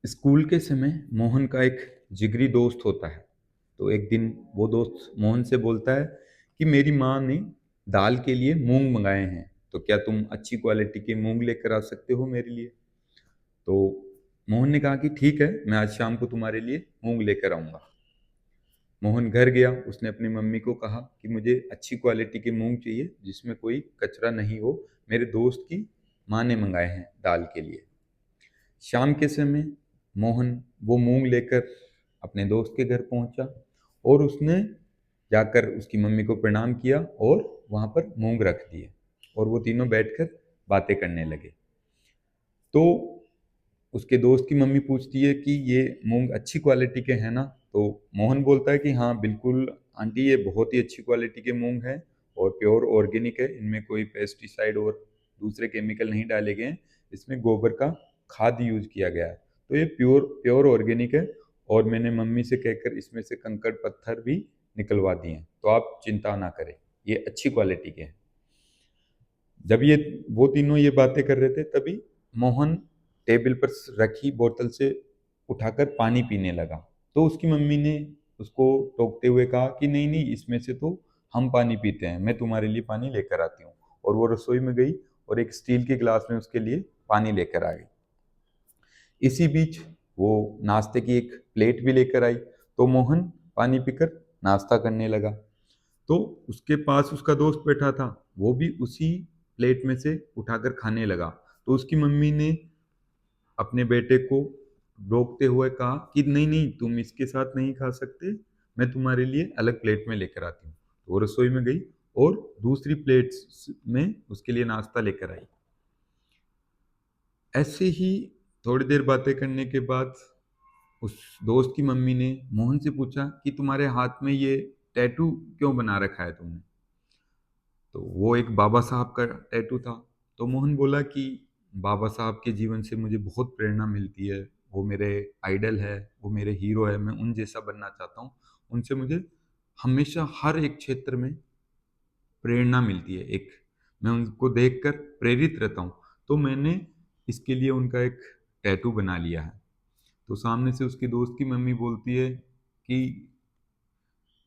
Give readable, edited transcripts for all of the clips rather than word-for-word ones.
School के समय मोहन का एक जिगरी दोस्त होता है। तो एक दिन वो दोस्त मोहन से बोलता है कि मेरी माँ ने दाल के लिए मूंग मंगाए हैं, तो क्या तुम अच्छी क्वालिटी के मूंग लेकर आ सकते हो मेरे लिए। तो मोहन ने कहा कि ठीक है, मैं आज शाम को तुम्हारे लिए मूंग लेकर आऊँगा। मोहन घर गया, उसने अपनी मम्मी को कहा कि मुझे अच्छी क्वालिटी के मूंग चाहिए जिसमें कोई कचरा नहीं हो, मेरे दोस्त की माँ ने मंगाए हैं दाल के लिए। शाम के समय मोहन वो मूंग लेकर अपने दोस्त के घर पहुंचा और उसने जाकर उसकी मम्मी को प्रणाम किया और वहां पर मूंग रख दिए और वो तीनों बैठकर बातें करने लगे। तो उसके दोस्त की मम्मी पूछती है कि ये मूंग अच्छी क्वालिटी के हैं ना। तो मोहन बोलता है कि हाँ बिल्कुल आंटी, ये बहुत ही अच्छी क्वालिटी के मूंग हैं और प्योर ऑर्गेनिक है, इनमें कोई पेस्टिसाइड और दूसरे केमिकल नहीं डाले गए हैं, इसमें गोबर का खाद यूज किया गया है, तो ये प्योर प्योर ऑर्गेनिक है। और मैंने मम्मी से कहकर इसमें से कंकड़ पत्थर भी निकलवा दिए हैं, तो आप चिंता ना करें, ये अच्छी क्वालिटी के हैं। जब ये वो तीनों ये बातें कर रहे थे, तभी मोहन टेबल पर रखी बोतल से उठाकर पानी पीने लगा। तो उसकी मम्मी ने उसको टोकते हुए कहा कि नहीं नहीं, इसमें से तो हम पानी पीते हैं, मैं तुम्हारे लिए पानी लेकर आती हूँ। और वो रसोई में गई और एक स्टील के गिलास में उसके लिए पानी लेकर आ गई। इसी बीच वो नाश्ते की एक प्लेट भी लेकर आई, तो मोहन पानी पीकर नाश्ता करने लगा। तो उसके पास उसका दोस्त बैठा था, वो भी उसी प्लेट में से उठाकर खाने लगा। तो उसकी मम्मी ने अपने बेटे को रोकते हुए कहा कि नहीं नहीं, तुम इसके साथ नहीं खा सकते, मैं तुम्हारे लिए अलग प्लेट में लेकर आती हूँ। तो वो रसोई में गई और दूसरी प्लेट में उसके लिए नाश्ता लेकर आई। ऐसे ही थोड़ी देर बातें करने के बाद उस दोस्त की मम्मी ने मोहन से पूछा कि तुम्हारे हाथ में ये टैटू क्यों बना रखा है तुमने। तो वो एक बाबा साहब का टैटू था। तो मोहन बोला कि बाबा साहब के जीवन से मुझे बहुत प्रेरणा मिलती है, वो मेरे आइडल है, वो मेरे हीरो है, मैं उन जैसा बनना चाहता हूँ। उनसे मुझे हमेशा हर एक क्षेत्र में प्रेरणा मिलती है, एक मैं उनको देखकर प्रेरित रहता हूँ। तो मैंने इसके लिए उनका एक टैटू बना लिया है। तो सामने से उसकी दोस्त की मम्मी बोलती है कि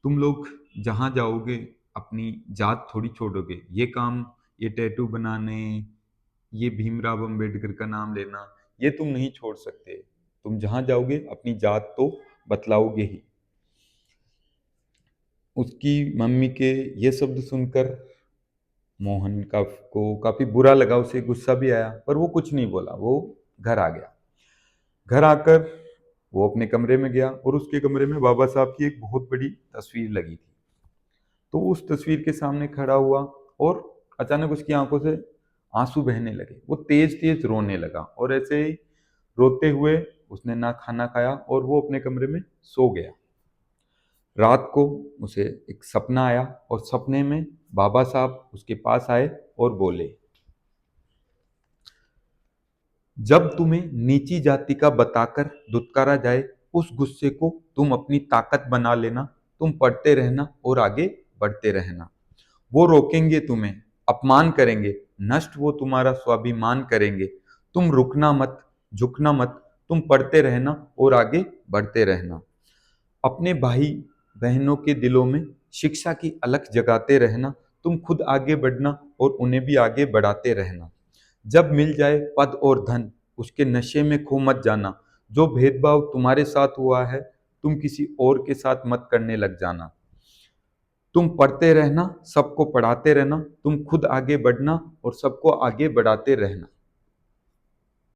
तुम लोग जहाँ जाओगे अपनी जात थोड़ी छोड़ोगे, ये काम, ये टैटू बनाने, ये भीमराव अंबेडकर का नाम लेना, ये तुम नहीं छोड़ सकते। तुम जहाँ जाओगे अपनी जात तो बतलाओगे ही। उसकी मम्मी के ये शब्द सुनकर मोहन का को काफी बुरा लगा, उसे गुस्सा भी आया, पर वो कुछ नहीं बोला, वो घर आ गया। घर आकर वो अपने कमरे में गया और उसके कमरे में बाबा साहब की एक बहुत बड़ी तस्वीर लगी थी। तो उस तस्वीर के सामने खड़ा हुआ और अचानक उसकी आंखों से आंसू बहने लगे, वो तेज तेज रोने लगा और ऐसे ही रोते हुए उसने ना खाना खाया और वो अपने कमरे में सो गया। रात को उसे एक सपना आया और सपने में बाबा साहब उसके पास आए और बोले, जब तुम्हें नीची जाति का बताकर दुत्कारा जाए, उस गुस्से को तुम अपनी ताकत बना लेना, तुम पढ़ते रहना और आगे बढ़ते रहना। वो रोकेंगे तुम्हें, अपमान करेंगे, नष्ट वो तुम्हारा स्वाभिमान करेंगे, तुम रुकना मत, झुकना मत, तुम पढ़ते रहना और आगे बढ़ते रहना। अपने भाई बहनों के दिलों में शिक्षा की अलख जगाते रहना, तुम खुद आगे बढ़ना और उन्हें भी आगे बढ़ाते रहना। जब मिल जाए पद और धन, उसके नशे में खो मत जाना, जो भेदभाव तुम्हारे साथ हुआ है तुम किसी और के साथ मत करने लग जाना। तुम पढ़ते रहना, सबको पढ़ाते रहना, तुम खुद आगे बढ़ना और सबको आगे बढ़ाते रहना।